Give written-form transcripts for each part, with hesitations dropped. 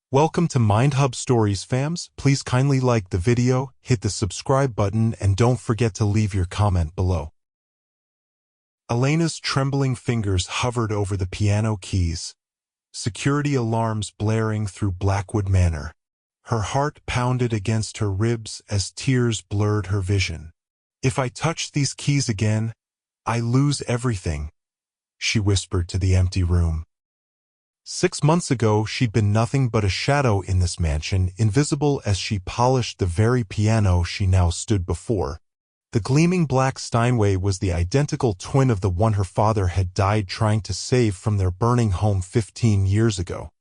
Welcome to MindHub Stories fams. Please kindly like the video, hit the subscribe button, and don't forget to leave your comment below. Elena's trembling fingers hovered over the piano keys, security alarms blaring through Blackwood Manor. Her heart pounded against her ribs as tears blurred her vision. "If I touch these keys again, I lose everything," she whispered to the empty room. 6 months ago, she'd been nothing but a shadow in this mansion, invisible as she polished the very piano she now stood before. The gleaming black Steinway was the identical twin of the one her father had died trying to save from their burning home 15 years ago.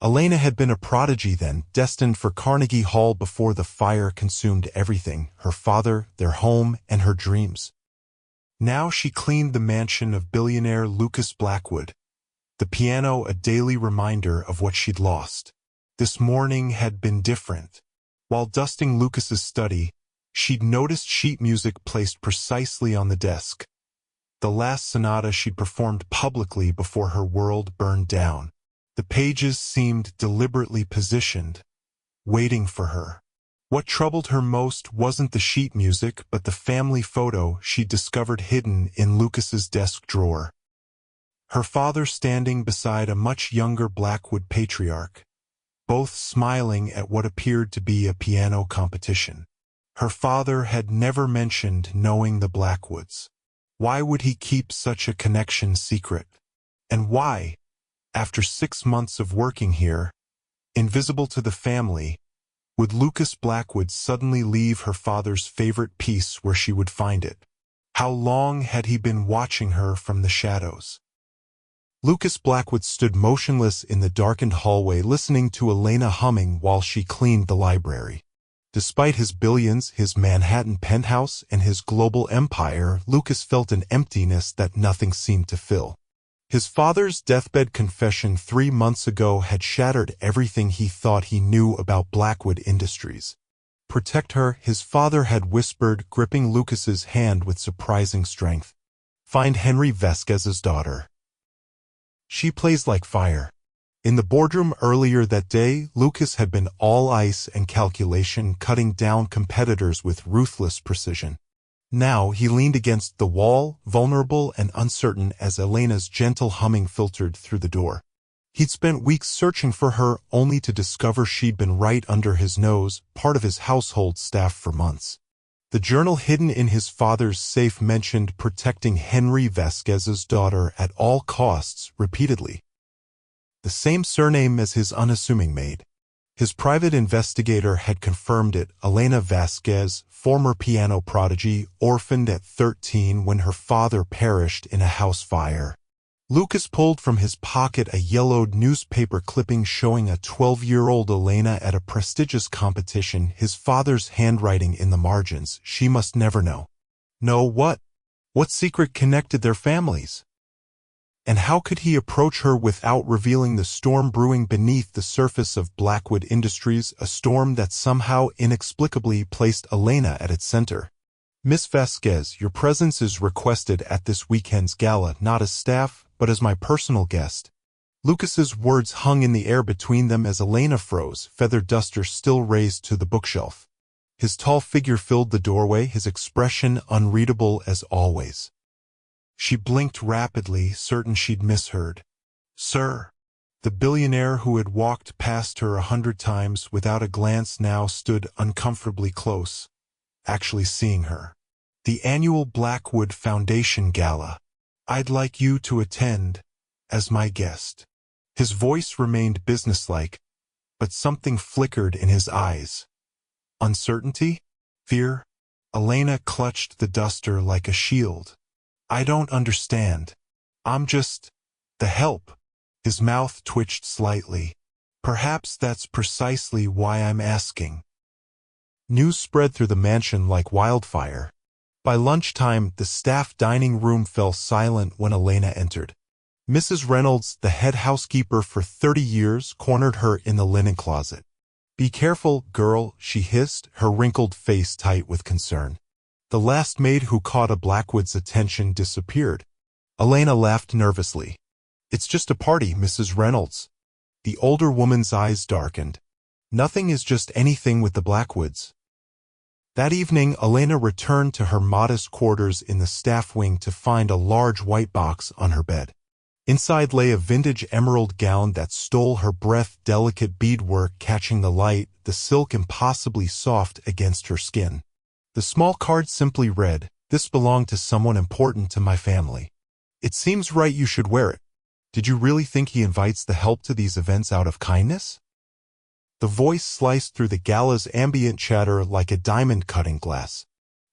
Elena had been a prodigy then, destined for Carnegie Hall before the fire consumed everything, her father, their home, and her dreams. Now she cleaned the mansion of billionaire Lucas Blackwood, the piano a daily reminder of what she'd lost. This morning had been different. While dusting Lucas's study, she'd noticed sheet music placed precisely on the desk, the last sonata she'd performed publicly before her world burned down. The pages seemed deliberately positioned, waiting for her. What troubled her most wasn't the sheet music but the family photo she'd discovered hidden in Lucas's desk drawer. Her father standing beside a much younger Blackwood patriarch, both smiling at what appeared to be a piano competition. Her father had never mentioned knowing the Blackwoods. Why would he keep such a connection secret? And why, after 6 months of working here, invisible to the family, would Lucas Blackwood suddenly leave her father's favorite piece where she would find it? How long had he been watching her from the shadows? Lucas Blackwood stood motionless in the darkened hallway, listening to Elena humming while she cleaned the library. Despite his billions, his Manhattan penthouse, and his global empire, Lucas felt an emptiness that nothing seemed to fill. His father's deathbed confession 3 months ago had shattered everything he thought he knew about Blackwood Industries. "Protect her," his father had whispered, gripping Lucas's hand with surprising strength. "Find Henry Vasquez's daughter. She plays like fire." In the boardroom earlier that day, Lucas had been all ice and calculation, cutting down competitors with ruthless precision. Now he leaned against the wall, vulnerable and uncertain as Elena's gentle humming filtered through the door. He'd spent weeks searching for her, only to discover she'd been right under his nose, part of his household staff for months. The journal hidden in his father's safe mentioned protecting Henry Vasquez's daughter at all costs repeatedly. The same surname as his unassuming maid. His private investigator had confirmed it. Elena Vasquez, former piano prodigy, orphaned at 13 when her father perished in a house fire. Lucas pulled from his pocket a yellowed newspaper clipping showing a 12-year-old Elena at a prestigious competition, his father's handwriting in the margins. She must never know. No, what? What secret connected their families? And how could he approach her without revealing the storm brewing beneath the surface of Blackwood Industries, a storm that somehow inexplicably placed Elena at its center? "Miss Vasquez, your presence is requested at this weekend's gala, not as staff, but as my personal guest." Lucas's words hung in the air between them as Elena froze, feather duster still raised to the bookshelf. His tall figure filled the doorway, his expression unreadable as always. She blinked rapidly, certain she'd misheard. "Sir." The billionaire who had walked past her 100 times without a glance now stood uncomfortably close, actually seeing her. "The annual Blackwood Foundation Gala. I'd like you to attend as my guest." His voice remained businesslike, but something flickered in his eyes. Uncertainty? Fear? Elena clutched the duster like a shield. "I don't understand. I'm just the help." His mouth twitched slightly. "Perhaps that's precisely why I'm asking." News spread through the mansion like wildfire. By lunchtime, the staff dining room fell silent when Elena entered. Mrs. Reynolds, the head housekeeper for 30 years, cornered her in the linen closet. "Be careful, girl," she hissed, her wrinkled face tight with concern. The last maid who caught a Blackwood's attention disappeared. Elena laughed nervously. "It's just a party, Mrs. Reynolds. The older woman's eyes darkened. Nothing is just anything with the Blackwoods. That evening, Elena returned to her modest quarters in the staff wing to find a large white box on her bed. Inside lay a vintage emerald gown that stole her breath, delicate beadwork catching the light, the silk impossibly soft against her skin. The small card simply read, "This belonged to someone important to my family. It seems right you should wear it. Did you really think he invites the help to these events out of kindness?" The voice sliced through the gala's ambient chatter like a diamond cutting glass.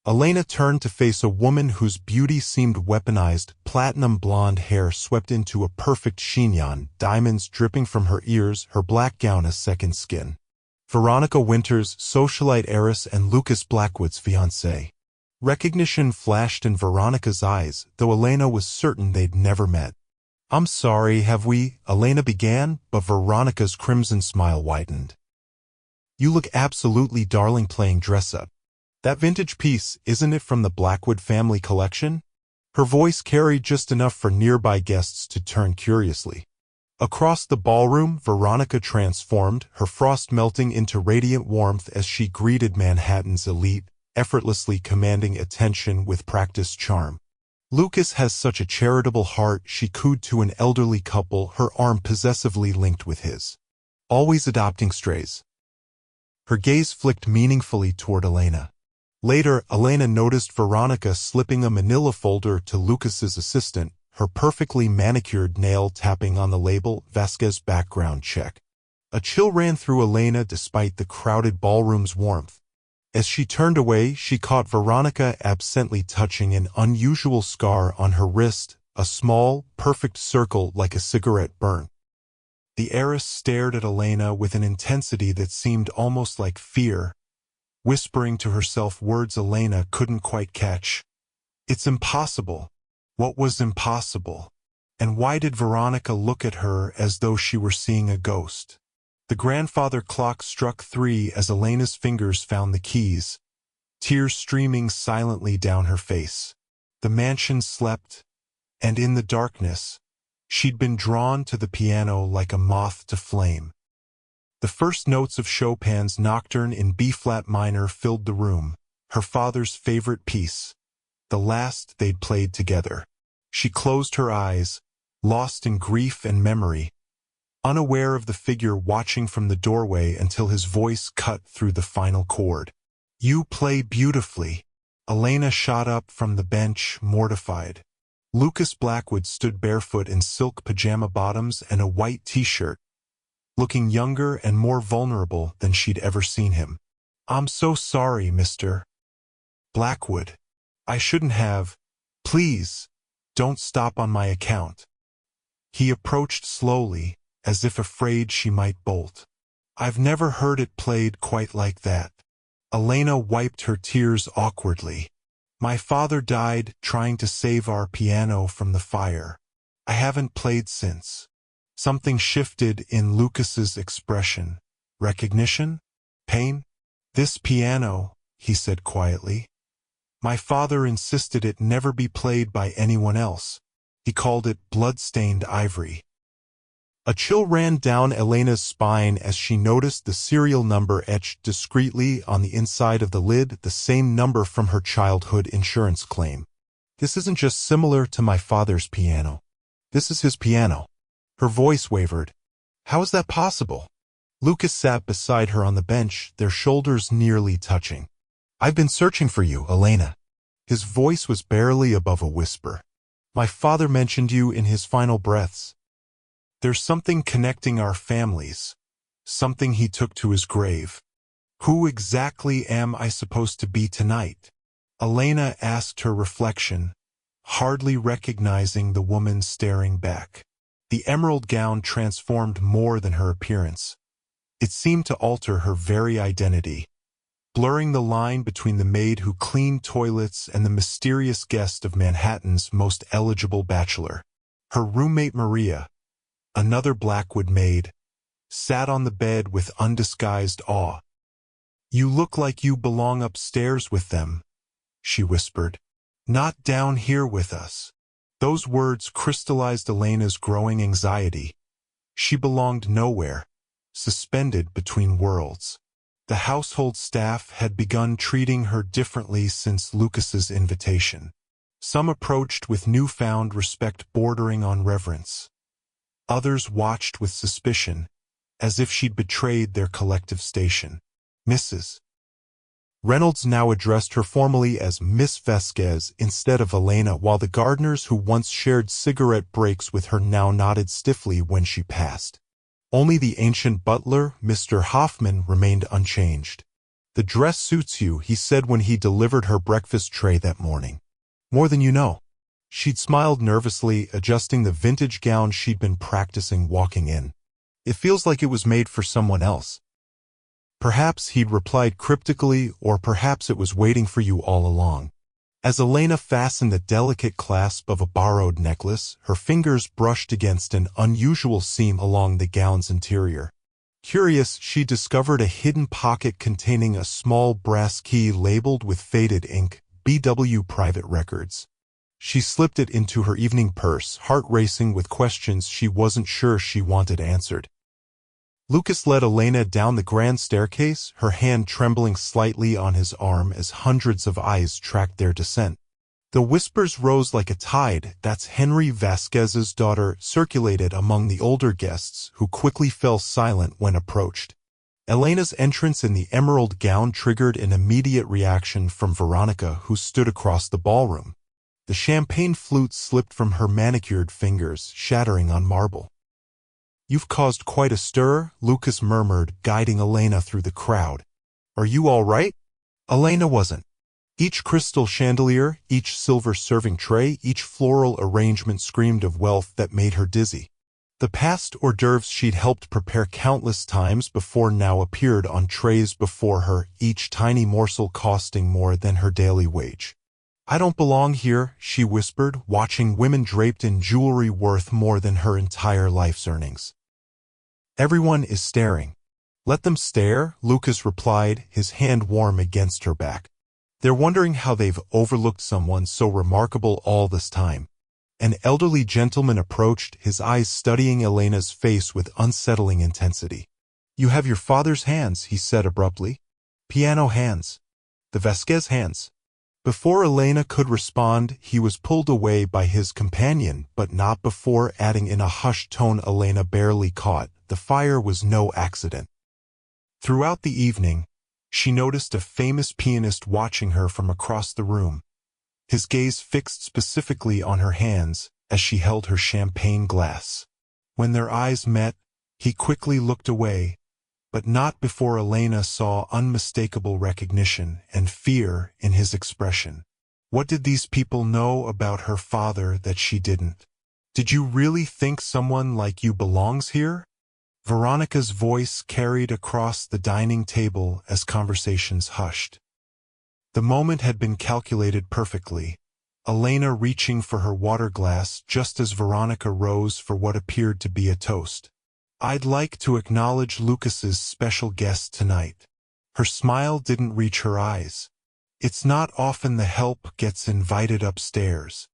Elena turned to face a woman whose beauty seemed weaponized, platinum blonde hair swept into a perfect chignon, diamonds dripping from her ears, her black gown a second skin. Veronica Winters, socialite heiress and Lucas Blackwood's fiancée. Recognition flashed in Veronica's eyes, though Elena was certain they'd never met. "I'm sorry, have we?" Elena began, but Veronica's crimson smile widened. "You look absolutely darling playing dress-up. That vintage piece, isn't it from the Blackwood family collection?" Her voice carried just enough for nearby guests to turn curiously. Across the ballroom, Veronica transformed, her frost melting into radiant warmth as she greeted Manhattan's elite, effortlessly commanding attention with practiced charm. "Lucas has such a charitable heart," she cooed to an elderly couple, her arm possessively linked with his. "Always adopting strays." Her gaze flicked meaningfully toward Elena. Later, Elena noticed Veronica slipping a manila folder to Lucas's assistant, her perfectly manicured nail tapping on the label, "Vasquez background check." A chill ran through Elena despite the crowded ballroom's warmth. As she turned away, she caught Veronica absently touching an unusual scar on her wrist, a small, perfect circle like a cigarette burn. The heiress stared at Elena with an intensity that seemed almost like fear, whispering to herself words Elena couldn't quite catch. "It's impossible." What was impossible? And why did Veronica look at her as though she were seeing a ghost? The grandfather clock struck 3 as Elena's fingers found the keys, tears streaming silently down her face. The mansion slept, and in the darkness, she'd been drawn to the piano like a moth to flame. The first notes of Chopin's Nocturne in B-flat minor filled the room, her father's favorite piece, the last they'd played together. She closed her eyes, lost in grief and memory, unaware of the figure watching from the doorway until his voice cut through the final chord. "You play beautifully." Elena shot up from the bench, mortified. Lucas Blackwood stood barefoot in silk pajama bottoms and a white t-shirt, looking younger and more vulnerable than she'd ever seen him. "I'm so sorry, Mr. Blackwood. I shouldn't have. Please, don't stop on my account." He approached slowly, as if afraid she might bolt. "I've never heard it played quite like that." Elena wiped her tears awkwardly. "My father died trying to save our piano from the fire. I haven't played since." Something shifted in Lucas's expression. Recognition? Pain? "This piano," he said quietly. "My father insisted it never be played by anyone else. He called it blood-stained ivory." A chill ran down Elena's spine as she noticed the serial number etched discreetly on the inside of the lid, the same number from her childhood insurance claim. "This isn't just similar to my father's piano. This is his piano." Her voice wavered. "How is that possible?" Lucas sat beside her on the bench, their shoulders nearly touching. "I've been searching for you, Elena." His voice was barely above a whisper. "My father mentioned you in his final breaths. There's something connecting our families, something he took to his grave." "Who exactly am I supposed to be tonight?" Elena asked her reflection, hardly recognizing the woman staring back. The emerald gown transformed more than her appearance. It seemed to alter her very identity, blurring the line between the maid who cleaned toilets and the mysterious guest of Manhattan's most eligible bachelor. Her roommate Maria, another Blackwood maid, sat on the bed with undisguised awe. "You look like you belong upstairs with them," she whispered. "Not down here with us." Those words crystallized Elena's growing anxiety. She belonged nowhere, suspended between worlds. The household staff had begun treating her differently since Lucas's invitation. Some approached with newfound respect bordering on reverence. Others watched with suspicion, as if she'd betrayed their collective station. Mrs. Reynolds now addressed her formally as Miss Vasquez instead of Elena, while the gardeners who once shared cigarette breaks with her now nodded stiffly when she passed. Only the ancient butler, Mr. Hoffman, remained unchanged. "The dress suits you," he said when he delivered her breakfast tray that morning. "More than you know." She'd smiled nervously, adjusting the vintage gown she'd been practicing walking in. "It feels like it was made for someone else." Perhaps he'd replied cryptically, or perhaps it was waiting for you all along. As Elena fastened the delicate clasp of a borrowed necklace, her fingers brushed against an unusual seam along the gown's interior. Curious, she discovered a hidden pocket containing a small brass key labeled with faded ink, BW Private Records. She slipped it into her evening purse, heart racing with questions she wasn't sure she wanted answered. Lucas led Elena down the grand staircase, her hand trembling slightly on his arm as hundreds of eyes tracked their descent. The whispers rose like a tide, "That's Henry Vasquez's daughter," circulated among the older guests, who quickly fell silent when approached. Elena's entrance in the emerald gown triggered an immediate reaction from Veronica, who stood across the ballroom. The champagne flute slipped from her manicured fingers, shattering on marble. "You've caused quite a stir," Lucas murmured, guiding Elena through the crowd. "Are you all right?" Elena wasn't. Each crystal chandelier, each silver serving tray, each floral arrangement screamed of wealth that made her dizzy. The past hors d'oeuvres she'd helped prepare countless times before now appeared on trays before her, each tiny morsel costing more than her daily wage. "I don't belong here," she whispered, watching women draped in jewelry worth more than her entire life's earnings. "Everyone is staring." "Let them stare," Lucas replied, his hand warm against her back. "They're wondering how they've overlooked someone so remarkable all this time." An elderly gentleman approached, his eyes studying Elena's face with unsettling intensity. "You have your father's hands," he said abruptly. "Piano hands. The Vasquez hands." Before Elena could respond, he was pulled away by his companion, but not before adding in a hushed tone Elena barely caught, "The fire was no accident." Throughout the evening, she noticed a famous pianist watching her from across the room, his gaze fixed specifically on her hands as she held her champagne glass. When their eyes met, he quickly looked away, but not before Elena saw unmistakable recognition and fear in his expression. What did these people know about her father that she didn't? "Did you really think someone like you belongs here?" Veronica's voice carried across the dining table as conversations hushed. The moment had been calculated perfectly, Elena reaching for her water glass just as Veronica rose for what appeared to be a toast. "I'd like to acknowledge Lucas's special guest tonight." Her smile didn't reach her eyes. "It's not often the help gets invited upstairs."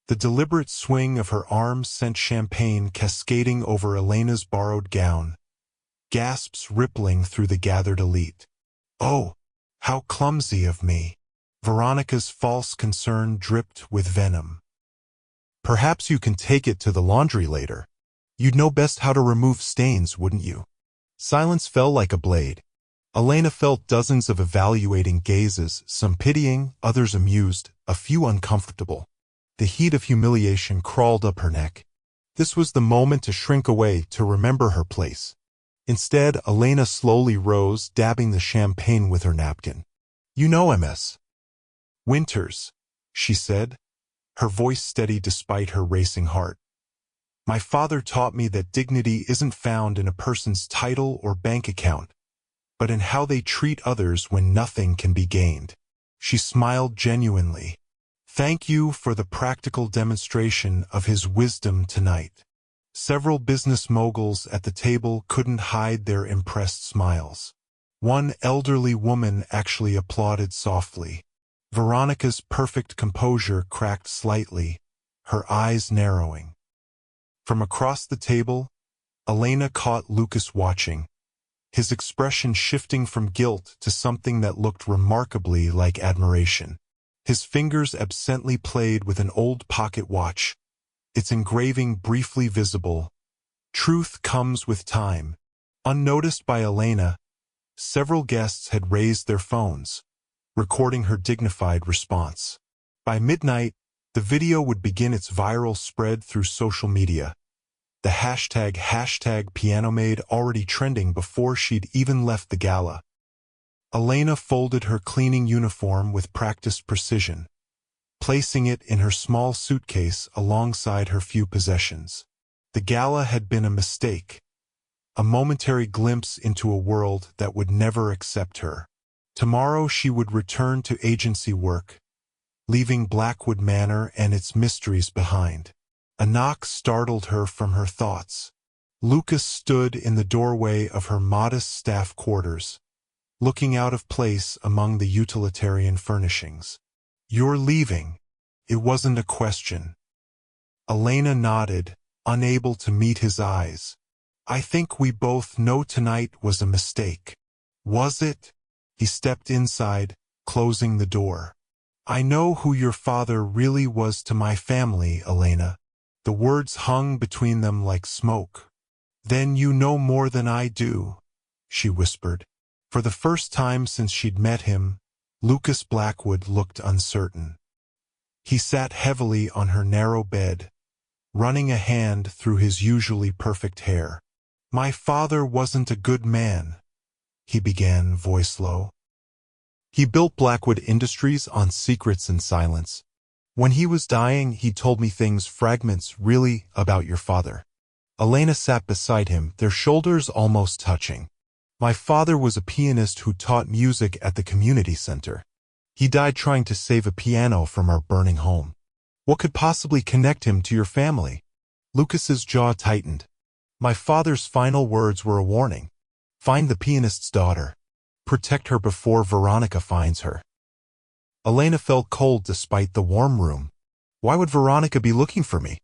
The deliberate swing of her arms sent champagne cascading over Elena's borrowed gown, gasps rippling through the gathered elite. "Oh, how clumsy of me." Veronica's false concern dripped with venom. "Perhaps you can take it to the laundry later. You'd know best how to remove stains, wouldn't you?" Silence fell like a blade. Elena felt dozens of evaluating gazes, some pitying, others amused, a few uncomfortable. The heat of humiliation crawled up her neck. This was the moment to shrink away, to remember her place. Instead, Elena slowly rose, dabbing the champagne with her napkin. "You know, Ms. Winters," she said, her voice steady despite her racing heart. "My father taught me that dignity isn't found in a person's title or bank account, but in how they treat others when nothing can be gained." She smiled genuinely. "Thank you for the practical demonstration of his wisdom tonight." Several business moguls at the table couldn't hide their impressed smiles. One elderly woman actually applauded softly. Veronica's perfect composure cracked slightly, her eyes narrowing. From across the table, Elena caught Lucas watching, his expression shifting from guilt to something that looked remarkably like admiration. His fingers absently played with an old pocket watch, its engraving briefly visible. Truth comes with time. Unnoticed by Elena, several guests had raised their phones, recording her dignified response. By midnight, the video would begin its viral spread through social media, the hashtag #PianoMaid already trending before she'd even left the gala. Elena folded her cleaning uniform with practiced precision, placing it in her small suitcase alongside her few possessions. The gala had been a mistake, a momentary glimpse into a world that would never accept her. Tomorrow she would return to agency work, leaving Blackwood Manor and its mysteries behind. A knock startled her from her thoughts. Lucas stood in the doorway of her modest staff quarters, looking out of place among the utilitarian furnishings. "You're leaving." It wasn't a question. Elena nodded, unable to meet his eyes. "I think we both know tonight was a mistake." "Was it?" He stepped inside, closing the door. "I know who your father really was to my family, Elena." The words hung between them like smoke. "Then you know more than I do," she whispered. For the first time since she'd met him, Lucas Blackwood looked uncertain. He sat heavily on her narrow bed, running a hand through his usually perfect hair. "My father wasn't a good man," he began, voice low. "He built Blackwood Industries on secrets and silence. When he was dying, he told me things, fragments, really, about your father." Elena sat beside him, their shoulders almost touching. "My father was a pianist who taught music at the community center. He died trying to save a piano from our burning home. What could possibly connect him to your family?" Lucas's jaw tightened. "My father's final words were a warning. Find the pianist's daughter. Protect her before Veronica finds her." Elena felt cold despite the warm room. "Why would Veronica be looking for me?"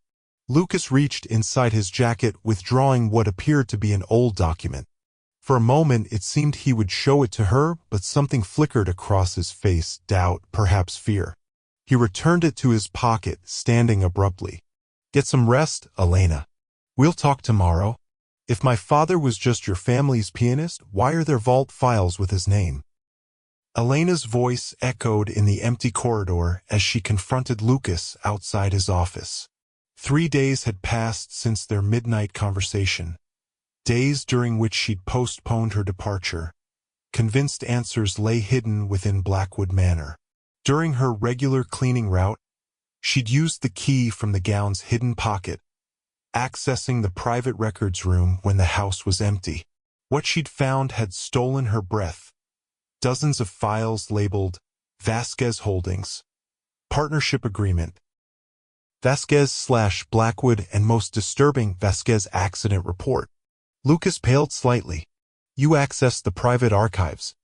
Lucas reached inside his jacket, withdrawing what appeared to be an old document. For a moment it seemed he would show it to her, but something flickered across his face, doubt, perhaps fear. He returned it to his pocket, standing abruptly. "Get some rest, Elena. We'll talk tomorrow. If my father was just your family's pianist, why are there vault files with his name?" Elena's voice echoed in the empty corridor as she confronted Lucas outside his office. 3 days had passed since their midnight conversation, days during which she'd postponed her departure, convinced answers lay hidden within Blackwood Manor. During her regular cleaning route, she'd used the key from the gown's hidden pocket, accessing the private records room when the house was empty. What she'd found had stolen her breath. Dozens of files labeled Vasquez Holdings, Partnership Agreement, Vasquez/Blackwood, and most disturbing, Vasquez Accident Report. Lucas paled slightly. "You accessed the private archives."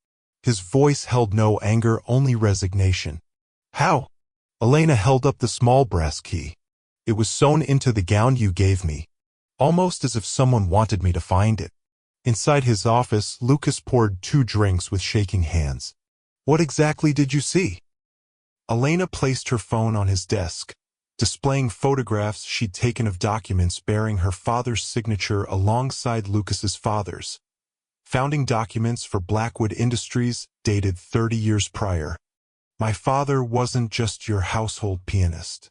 His voice held no anger, only resignation. "How?" Elena held up the small brass key. "It was sewn into the gown you gave me, almost as if someone wanted me to find it." Inside his office, Lucas poured 2 drinks with shaking hands. "What exactly did you see?" Elena placed her phone on his desk, displaying photographs she'd taken of documents bearing her father's signature alongside Lucas's father's. Founding documents for Blackwood Industries dated 30 years prior. "My father wasn't just your household pianist.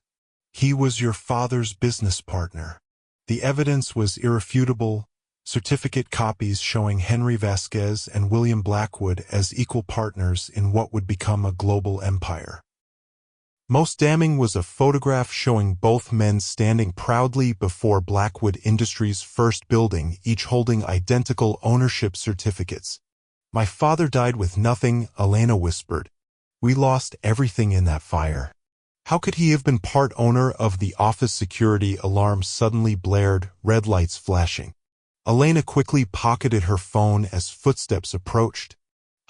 He was your father's business partner." The evidence was irrefutable. Certificate copies showing Henry Vasquez and William Blackwood as equal partners in what would become a global empire. Most damning was a photograph showing both men standing proudly before Blackwood Industries' first building, each holding identical ownership certificates. "My father died with nothing," Elena whispered. "We lost everything in that fire." How could he have been part owner of the office? Security alarm suddenly blared, red lights flashing. Elena quickly pocketed her phone as footsteps approached.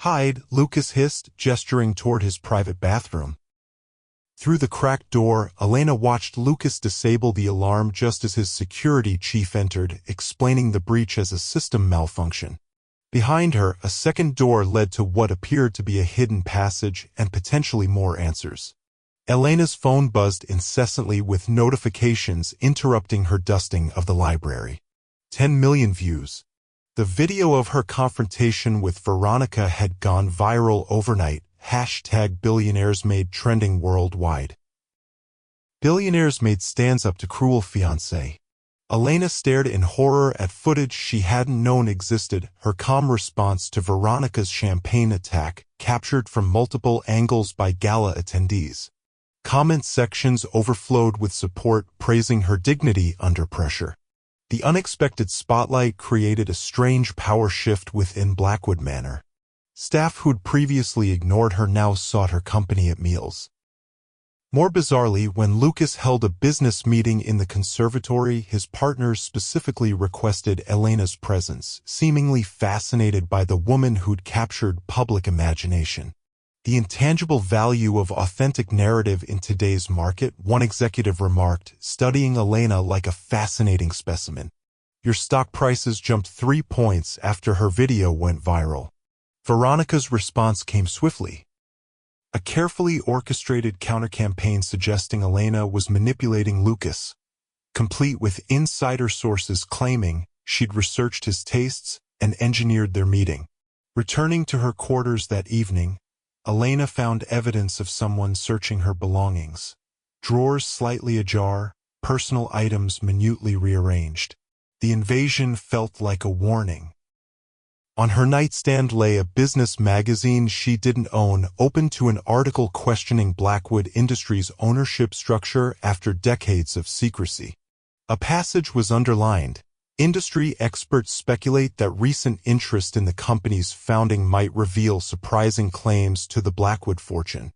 "Hide," Lucas hissed, gesturing toward his private bathroom. Through the cracked door, Elena watched Lucas disable the alarm just as his security chief entered, explaining the breach as a system malfunction. Behind her, a second door led to what appeared to be a hidden passage and potentially more answers. Elena's phone buzzed incessantly with notifications interrupting her dusting of the library. 10 million views. The video of her confrontation with Veronica had gone viral overnight. #Billionaires made trending worldwide. Billionaires made stands up to cruel fiancé. Elena stared in horror at footage she hadn't known existed, her calm response to Veronica's champagne attack, captured from multiple angles by gala attendees. Comment sections overflowed with support, praising her dignity under pressure. The unexpected spotlight created a strange power shift within Blackwood Manor. Staff who'd previously ignored her now sought her company at meals. More bizarrely, when Lucas held a business meeting in the conservatory, his partners specifically requested Elena's presence, seemingly fascinated by the woman who'd captured public imagination. The intangible value of authentic narrative in today's market, one executive remarked, studying Elena like a fascinating specimen. Your stock prices jumped 3 points after her video went viral. Veronica's response came swiftly. A carefully orchestrated counter-campaign suggesting Elena was manipulating Lucas, complete with insider sources claiming she'd researched his tastes and engineered their meeting. Returning to her quarters that evening, Elena found evidence of someone searching her belongings. Drawers slightly ajar, personal items minutely rearranged. The invasion felt like a warning. On her nightstand lay a business magazine she didn't own, open to an article questioning Blackwood Industries' ownership structure after decades of secrecy. A passage was underlined. Industry experts speculate that recent interest in the company's founding might reveal surprising claims to the Blackwood fortune.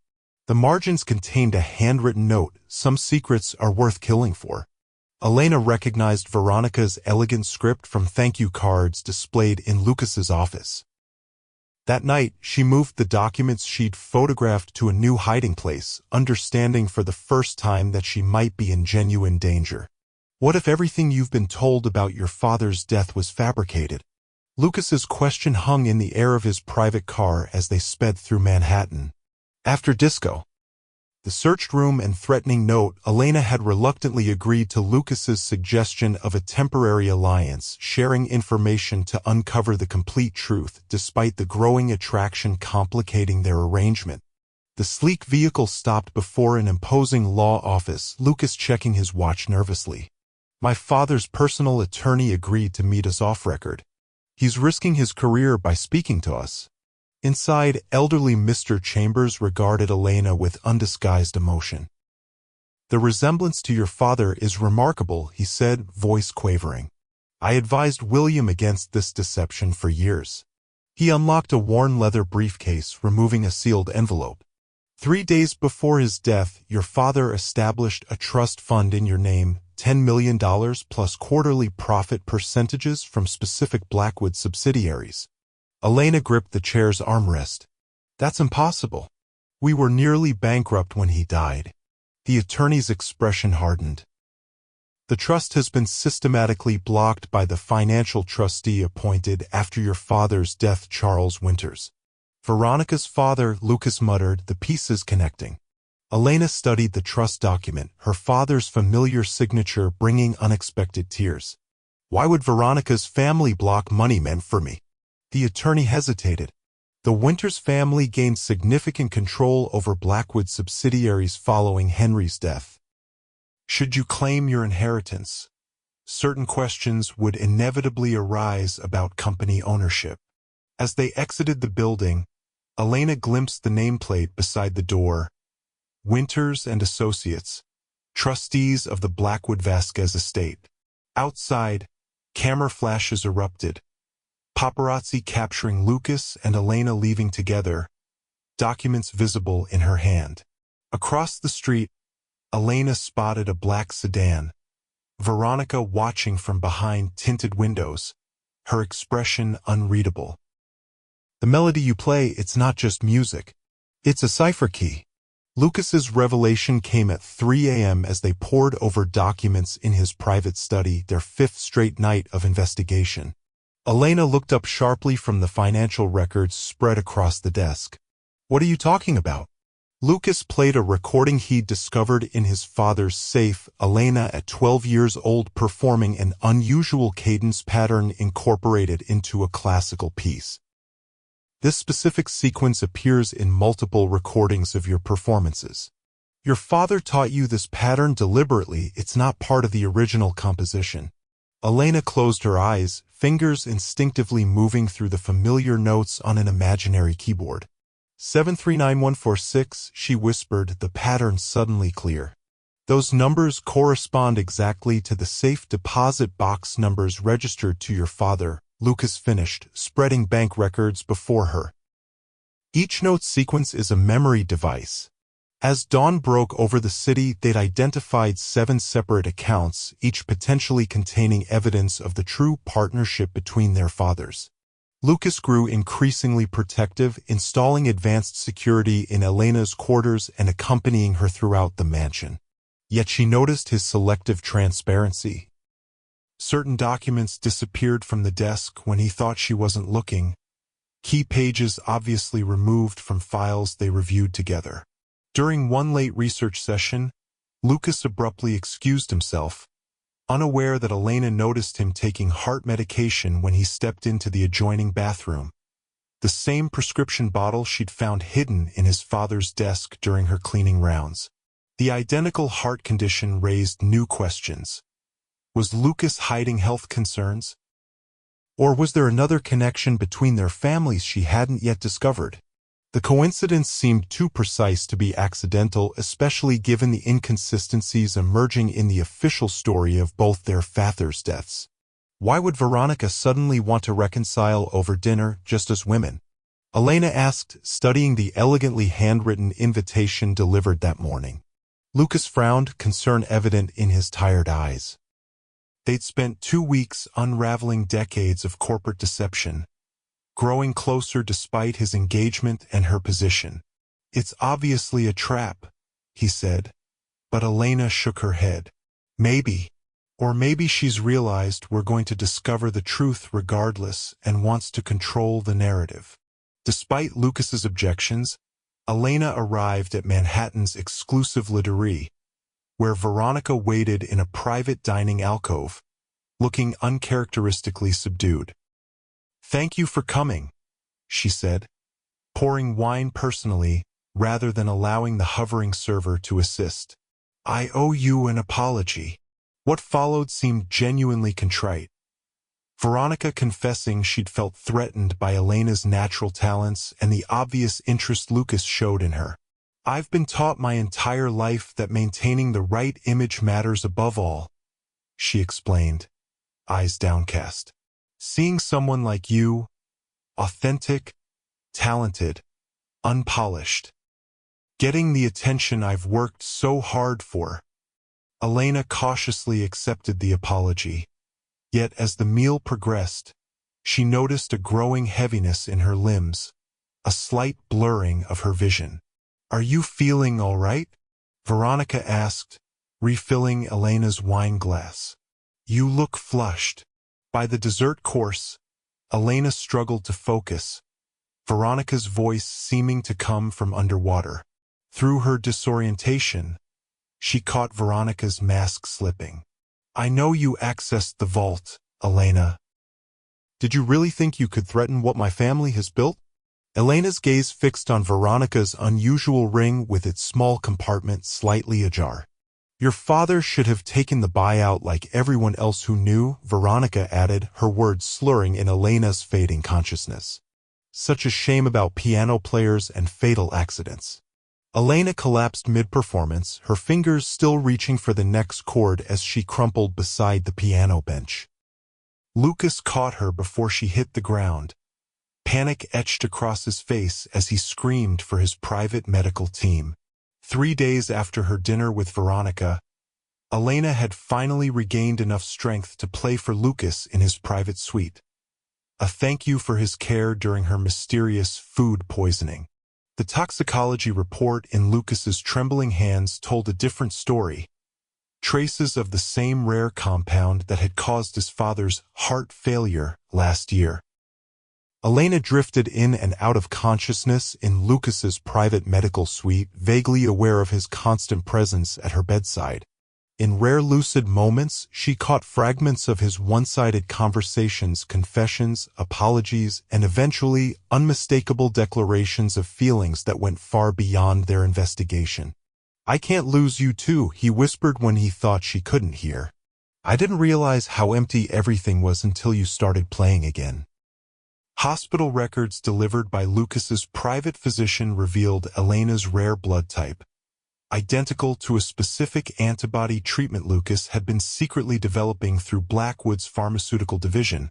The margins contained a handwritten note, "Some secrets are worth killing for." Elena recognized Veronica's elegant script from thank you cards displayed in Lucas's office. That night, she moved the documents she'd photographed to a new hiding place, understanding for the first time that she might be in genuine danger. What if everything you've been told about your father's death was fabricated? Lucas's question hung in the air of his private car as they sped through Manhattan. After disco, the searched room and threatening note, Elena had reluctantly agreed to Lucas's suggestion of a temporary alliance, sharing information to uncover the complete truth, despite the growing attraction complicating their arrangement. The sleek vehicle stopped before an imposing law office, Lucas checking his watch nervously. My father's personal attorney agreed to meet us off-record. He's risking his career by speaking to us. Inside, elderly Mr. Chambers regarded Elena with undisguised emotion. The resemblance to your father is remarkable, he said, voice quavering. I advised William against this deception for years. He unlocked a worn leather briefcase, removing a sealed envelope. 3 days before his death, your father established a trust fund in your name, $10 million plus quarterly profit percentages from specific Blackwood subsidiaries. Elena gripped the chair's armrest. That's impossible. We were nearly bankrupt when he died. The attorney's expression hardened. The trust has been systematically blocked by the financial trustee appointed after your father's death, Charles Winters. Veronica's father, Lucas muttered, the pieces connecting. Elena studied the trust document, her father's familiar signature bringing unexpected tears. Why would Veronica's family block money meant for me? The attorney hesitated. The Winters family gained significant control over Blackwood subsidiaries following Henry's death. Should you claim your inheritance, certain questions would inevitably arise about company ownership. As they exited the building, Elena glimpsed the nameplate beside the door. Winters and Associates, trustees of the Blackwood Vasquez estate. Outside, camera flashes erupted. Paparazzi capturing Lucas and Elena leaving together, documents visible in her hand. Across the street, Elena spotted a black sedan, Veronica watching from behind tinted windows, her expression unreadable. The melody you play, it's not just music. It's a cipher key. Lucas's revelation came at 3 a.m. as they pored over documents in his private study, their fifth straight night of investigation. Elena looked up sharply from the financial records spread across the desk. "What are you talking about?" Lucas played a recording he'd discovered in his father's safe, Elena at 12 years old performing an unusual cadence pattern incorporated into a classical piece. "This specific sequence appears in multiple recordings of your performances. Your father taught you this pattern deliberately. It's not part of the original composition." Elena closed her eyes, fingers instinctively moving through the familiar notes on an imaginary keyboard. 739146, she whispered, the pattern suddenly clear. "Those numbers correspond exactly to the safe deposit box numbers registered to your father," Lucas finished, spreading bank records before her. "Each note sequence is a memory device." As dawn broke over the city, they'd identified 7 separate accounts, each potentially containing evidence of the true partnership between their fathers. Lucas grew increasingly protective, installing advanced security in Elena's quarters and accompanying her throughout the mansion. Yet she noticed his selective transparency. Certain documents disappeared from the desk when he thought she wasn't looking, key pages obviously removed from files they reviewed together. During one late research session, Lucas abruptly excused himself, unaware that Elena noticed him taking heart medication when he stepped into the adjoining bathroom, the same prescription bottle she'd found hidden in his father's desk during her cleaning rounds. The identical heart condition raised new questions. Was Lucas hiding health concerns? Or was there another connection between their families she hadn't yet discovered? The coincidence seemed too precise to be accidental, especially given the inconsistencies emerging in the official story of both their fathers' deaths. Why would Veronica suddenly want to reconcile over dinner just as women? Elena asked, studying the elegantly handwritten invitation delivered that morning. Lucas frowned, concern evident in his tired eyes. They'd spent 2 weeks unraveling decades of corporate deception, growing closer despite his engagement and her position. "It's obviously a trap," he said, but Elena shook her head. "Maybe. Or maybe she's realized we're going to discover the truth regardless and wants to control the narrative." Despite Lucas's objections, Elena arrived at Manhattan's exclusive L'Orerie, where Veronica waited in a private dining alcove, looking uncharacteristically subdued. "Thank you for coming," she said, pouring wine personally rather than allowing the hovering server to assist. "I owe you an apology." What followed seemed genuinely contrite. Veronica confessing she'd felt threatened by Elena's natural talents and the obvious interest Lucas showed in her. "I've been taught my entire life that maintaining the right image matters above all," she explained, eyes downcast. "Seeing someone like you, authentic, talented, unpolished, getting the attention I've worked so hard for." Elena cautiously accepted the apology. Yet as the meal progressed, she noticed a growing heaviness in her limbs, a slight blurring of her vision. "Are you feeling all right?" Veronica asked, refilling Elena's wine glass. "You look flushed." By the dessert course, Elena struggled to focus, Veronica's voice seeming to come from underwater. Through her disorientation, she caught Veronica's mask slipping. "I know you accessed the vault, Elena. Did you really think you could threaten what my family has built?" Elena's gaze fixed on Veronica's unusual ring with its small compartment slightly ajar. "Your father should have taken the buyout like everyone else who knew," Veronica added, her words slurring in Elena's fading consciousness. "Such a shame about piano players and fatal accidents." Elena collapsed mid-performance, her fingers still reaching for the next chord as she crumpled beside the piano bench. Lucas caught her before she hit the ground. Panic etched across his face as he screamed for his private medical team. 3 days after her dinner with Veronica, Elena had finally regained enough strength to play for Lucas in his private suite. A thank you for his care during her mysterious food poisoning. The toxicology report in Lucas's trembling hands told a different story. Traces of the same rare compound that had caused his father's heart failure last year. Elena drifted in and out of consciousness in Lucas's private medical suite, vaguely aware of his constant presence at her bedside. In rare lucid moments, she caught fragments of his one-sided conversations, confessions, apologies, and eventually unmistakable declarations of feelings that went far beyond their investigation. "I can't lose you too," he whispered when he thought she couldn't hear. "I didn't realize how empty everything was until you started playing again." Hospital records delivered by Lucas's private physician revealed Elena's rare blood type, identical to a specific antibody treatment Lucas had been secretly developing through Blackwood's pharmaceutical division,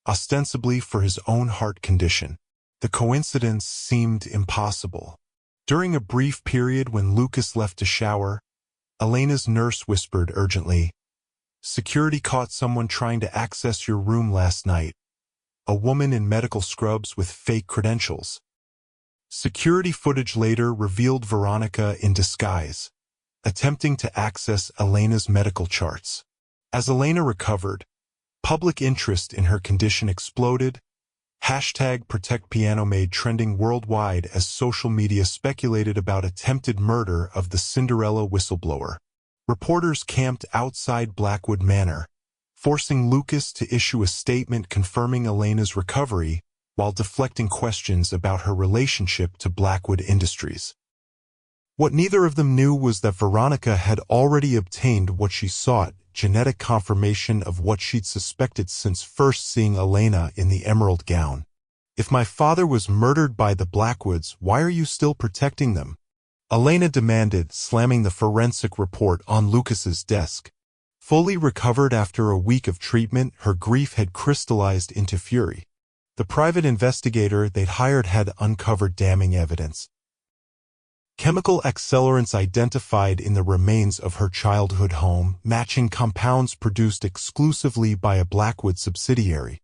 ostensibly for his own heart condition. The coincidence seemed impossible. During a brief period when Lucas left to shower, Elena's nurse whispered urgently, "Security caught someone trying to access your room last night. A woman in medical scrubs with fake credentials." Security footage later revealed Veronica in disguise, attempting to access Elena's medical charts. As Elena recovered, public interest in her condition exploded. #ProtectPiano made trending worldwide as social media speculated about attempted murder of the Cinderella whistleblower. Reporters camped outside Blackwood Manor, forcing Lucas to issue a statement confirming Elena's recovery while deflecting questions about her relationship to Blackwood Industries. What neither of them knew was that Veronica had already obtained what she sought, genetic confirmation of what she'd suspected since first seeing Elena in the emerald gown. "If my father was murdered by the Blackwoods, why are you still protecting them?" Elena demanded, slamming the forensic report on Lucas's desk. Fully recovered after a week of treatment, her grief had crystallized into fury. The private investigator they'd hired had uncovered damning evidence. Chemical accelerants identified in the remains of her childhood home, matching compounds produced exclusively by a Blackwood subsidiary.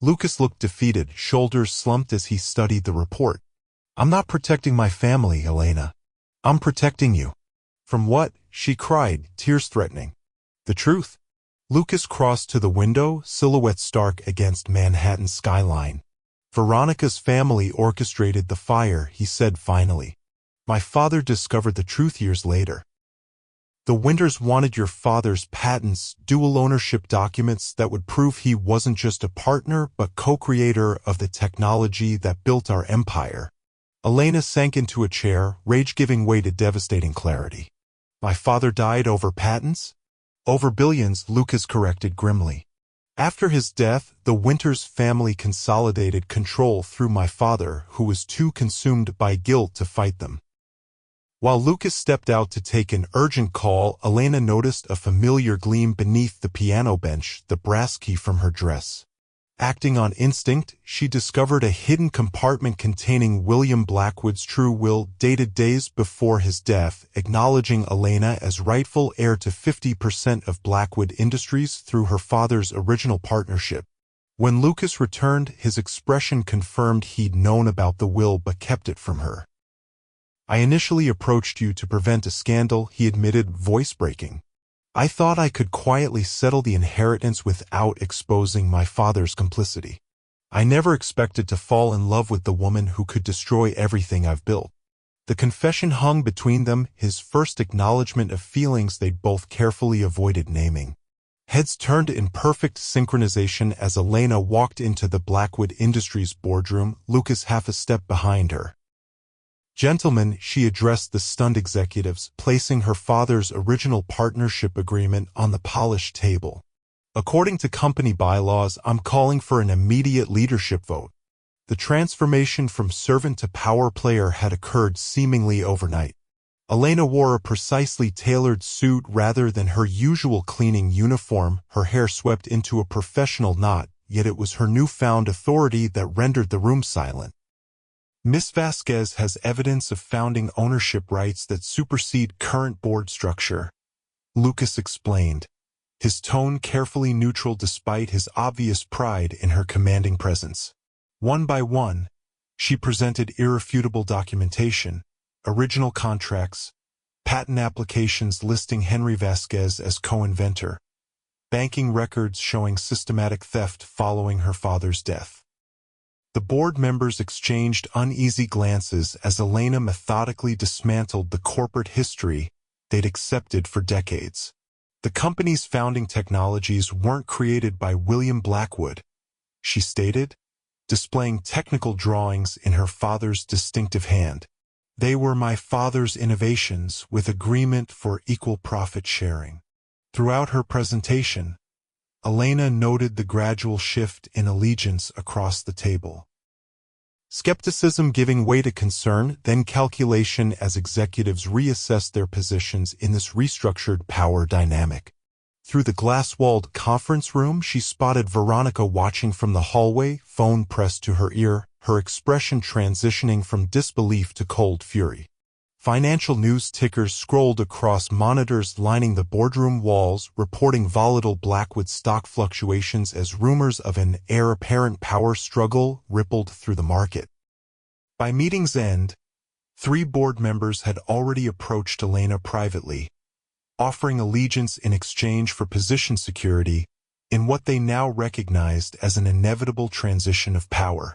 Lucas looked defeated, shoulders slumped as he studied the report. "I'm not protecting my family, Elena. I'm protecting you." "From what?" she cried, tears threatening. "The truth." Lucas crossed to the window, silhouette stark against Manhattan's skyline. "Veronica's family orchestrated the fire," he said finally. "My father discovered the truth years later. The Winters wanted your father's patents, dual ownership documents that would prove he wasn't just a partner but co-creator of the technology that built our empire." Elena sank into a chair, rage giving way to devastating clarity. "My father died over patents?" "Over billions," Lucas corrected grimly. "After his death, the Winters family consolidated control through my father, who was too consumed by guilt to fight them." While Lucas stepped out to take an urgent call, Elena noticed a familiar gleam beneath the piano bench, the brass key from her dress. Acting on instinct, she discovered a hidden compartment containing William Blackwood's true will, dated days before his death, acknowledging Elena as rightful heir to 50% of Blackwood Industries through her father's original partnership. When Lucas returned, his expression confirmed he'd known about the will but kept it from her. "I initially approached you to prevent a scandal," he admitted, voice breaking. "I thought I could quietly settle the inheritance without exposing my father's complicity. I never expected to fall in love with the woman who could destroy everything I've built." The confession hung between them, his first acknowledgement of feelings they'd both carefully avoided naming. Heads turned in perfect synchronization as Elena walked into the Blackwood Industries boardroom, Lucas half a step behind her. "Gentlemen," she addressed the stunned executives, placing her father's original partnership agreement on the polished table. "According to company bylaws, I'm calling for an immediate leadership vote." The transformation from servant to power player had occurred seemingly overnight. Elena wore a precisely tailored suit rather than her usual cleaning uniform, her hair swept into a professional knot, yet it was her newfound authority that rendered the room silent. "Miss Vasquez has evidence of founding ownership rights that supersede current board structure," Lucas explained, his tone carefully neutral despite his obvious pride in her commanding presence. One by one, She presented irrefutable documentation, original contracts, patent applications listing Henry Vasquez as co-inventor, banking records showing systematic theft following her father's death. The board members exchanged uneasy glances as Elena methodically dismantled the corporate history they'd accepted for decades. The company's founding technologies weren't created by William Blackwood, she stated, displaying technical drawings in her father's distinctive hand. They were my father's innovations with agreement for equal profit sharing. Throughout her presentation, Elena noted the gradual shift in allegiance across the table. Skepticism giving way to concern, then calculation as executives reassessed their positions in this restructured power dynamic. Through the glass-walled conference room, she spotted Veronica watching from the hallway, phone pressed to her ear, her expression transitioning from disbelief to cold fury. Financial news tickers scrolled across monitors lining the boardroom walls, reporting volatile Blackwood stock fluctuations as rumors of an heir-apparent power struggle rippled through the market. By meeting's end, 3 board members had already approached Elena privately, offering allegiance in exchange for position security in what they now recognized as an inevitable transition of power.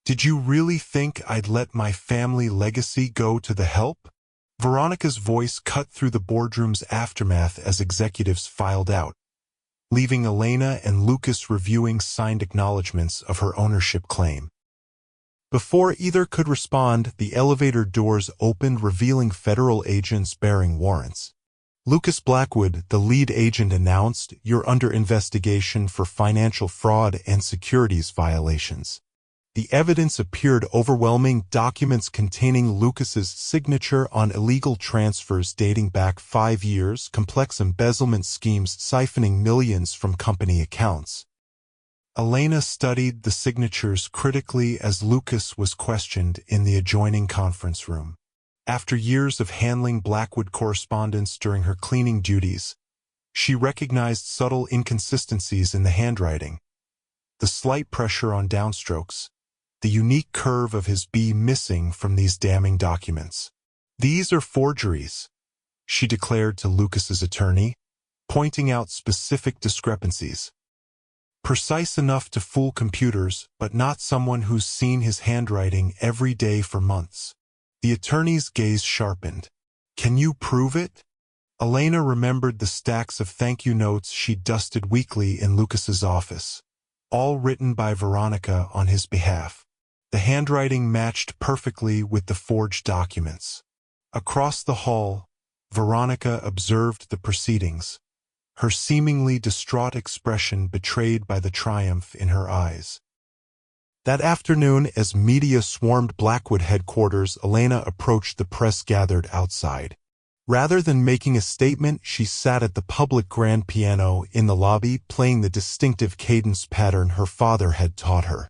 Did you really think I'd let my family legacy go to the help? Veronica's voice cut through the boardroom's aftermath as executives filed out, leaving Elena and Lucas reviewing signed acknowledgments of her ownership claim. Before either could respond, the elevator doors opened, revealing federal agents bearing warrants. Lucas Blackwood, the lead agent, announced, "You're under investigation for financial fraud and securities violations." The evidence appeared overwhelming, documents containing Lucas's signature on illegal transfers dating back 5 years, complex embezzlement schemes siphoning millions from company accounts. Elena studied the signatures critically as Lucas was questioned in the adjoining conference room. After years of handling Blackwood correspondence during her cleaning duties, she recognized subtle inconsistencies in the handwriting, the slight pressure on downstrokes, the unique curve of his B missing from these damning documents. "These are forgeries," she declared to Lucas's attorney, pointing out specific discrepancies. "Precise enough to fool computers, but not someone who's seen his handwriting every day for months." The attorney's gaze sharpened. "Can you prove it?" Elena remembered the stacks of thank-you notes she dusted weekly in Lucas's office, all written by Veronica on his behalf. The handwriting matched perfectly with the forged documents. Across the hall, Veronica observed the proceedings, her seemingly distraught expression betrayed by the triumph in her eyes. That afternoon, as media swarmed Blackwood headquarters, Elena approached the press gathered outside. Rather than making a statement, she sat at the public grand piano in the lobby, playing the distinctive cadence pattern her father had taught her.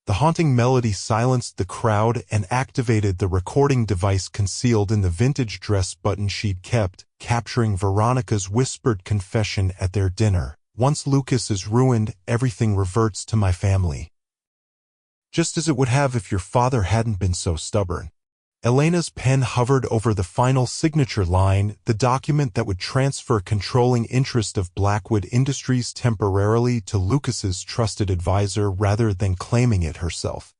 The haunting melody silenced the crowd and activated the recording device concealed in the vintage dress button she'd kept, capturing Veronica's whispered confession at their dinner. "Once Lucas is ruined, everything reverts to my family. Just as it would have if your father hadn't been so stubborn." Elena's pen hovered over the final signature line, the document that would transfer controlling interest of Blackwood Industries temporarily to Lucas's trusted advisor rather than claiming it herself.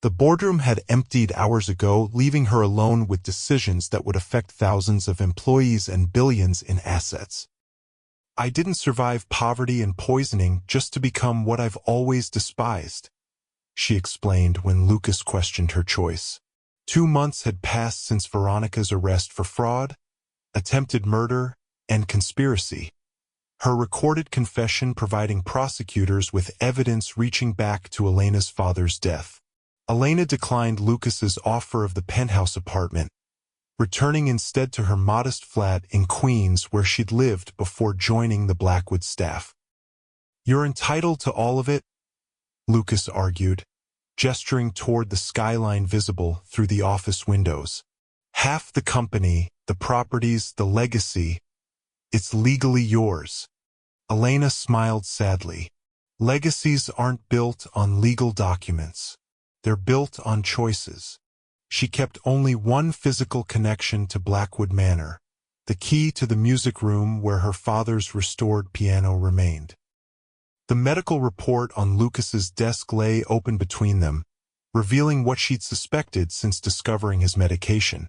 The boardroom had emptied hours ago, leaving her alone with decisions that would affect thousands of employees and billions in assets. "I didn't survive poverty and poisoning just to become what I've always despised," she explained when Lucas questioned her choice. 2 months had passed since Veronica's arrest for fraud, attempted murder, and conspiracy, her recorded confession providing prosecutors with evidence reaching back to Elena's father's death. Elena declined Lucas's offer of the penthouse apartment, returning instead to her modest flat in Queens where she'd lived before joining the Blackwood staff. "You're entitled to all of it," Lucas argued, gesturing toward the skyline visible through the office windows. "Half the company, the properties, the legacy, it's legally yours." Elena smiled sadly. "Legacies aren't built on legal documents. They're built on choices. She kept only one physical connection to Blackwood Manor. The key to the music room where her father's restored piano remained. The medical report on Lucas's desk lay open between them, revealing what she'd suspected since discovering his medication.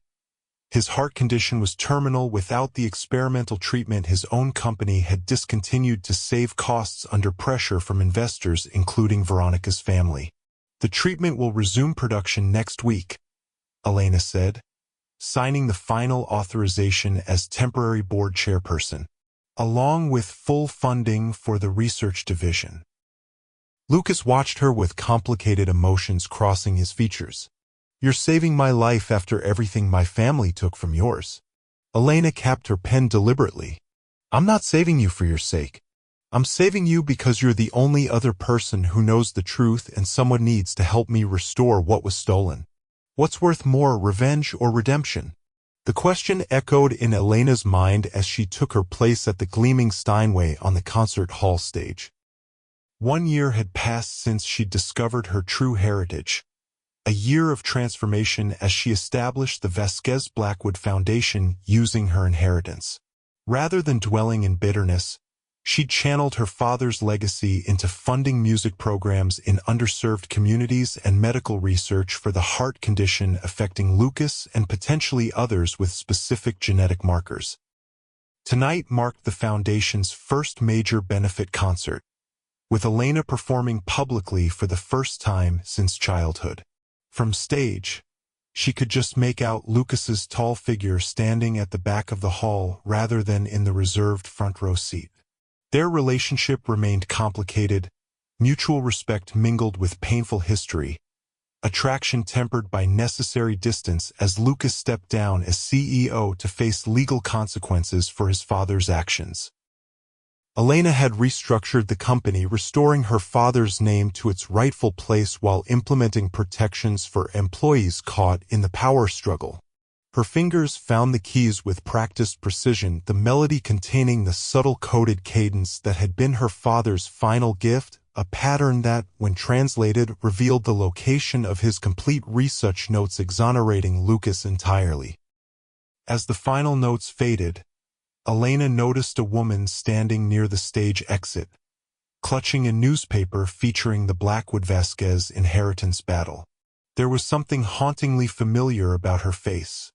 His heart condition was terminal. Without the experimental treatment his own company had discontinued to save costs under pressure from investors, including Veronica's family. The treatment will resume production next week, Elena said, signing the final authorization as temporary board chairperson, along with full funding for the research division. Lucas watched her with complicated emotions crossing his features. "You're saving my life after everything my family took from yours." Elena capped her pen deliberately. "I'm not saving you for your sake. I'm saving you because you're the only other person who knows the truth, and someone needs to help me restore what was stolen. What's worth more, revenge or redemption?" The question echoed in Elena's mind as she took her place at the gleaming Steinway on the concert hall stage. 1 year had passed since she'd discovered her true heritage. A year of transformation as she established the Vasquez Blackwood Foundation using her inheritance. Rather than dwelling in bitterness, she'd channeled her father's legacy into funding music programs in underserved communities and medical research for the heart condition affecting Lucas and potentially others with specific genetic markers. Tonight marked the Foundation's first major benefit concert, with Elena performing publicly for the first time since childhood. From stage, she could just make out Lucas's tall figure standing at the back of the hall rather than in the reserved front row seat. Their relationship remained complicated, mutual respect mingled with painful history, attraction tempered by necessary distance as Lucas stepped down as CEO to face legal consequences for his father's actions. Elena had restructured the company, restoring her father's name to its rightful place while implementing protections for employees caught in the power struggle. Her fingers found the keys with practiced precision, the melody containing the subtle coded cadence that had been her father's final gift, a pattern that, when translated, revealed the location of his complete research notes, exonerating Lucas entirely. As the final notes faded, Elena noticed a woman standing near the stage exit, clutching a newspaper featuring the Blackwood Vasquez inheritance battle. There was something hauntingly familiar about her face.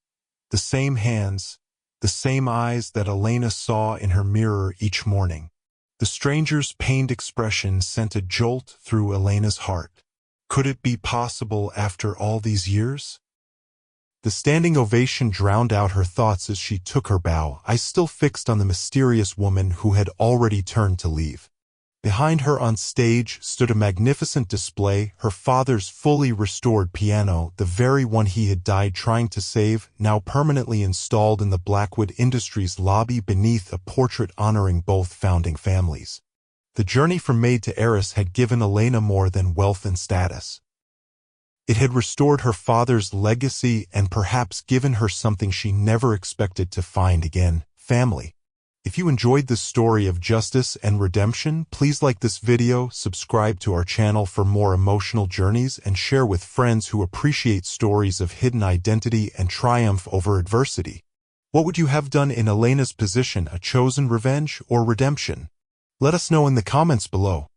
The same hands, the same eyes that Elena saw in her mirror each morning. The stranger's pained expression sent a jolt through Elena's heart. Could it be possible after all these years? The standing ovation drowned out her thoughts as she took her bow, eyes still fixed on the mysterious woman who had already turned to leave. Behind her on stage stood a magnificent display, her father's fully restored piano, the very one he had died trying to save, now permanently installed in the Blackwood Industries lobby beneath a portrait honoring both founding families. The journey from maid to heiress had given Elena more than wealth and status. It had restored her father's legacy and perhaps given her something she never expected to find again: family. If you enjoyed this story of justice and redemption, please like this video, subscribe to our channel for more emotional journeys, and share with friends who appreciate stories of hidden identity and triumph over adversity. What would you have done in Elena's position, a chosen revenge or redemption? Let us know in the comments below.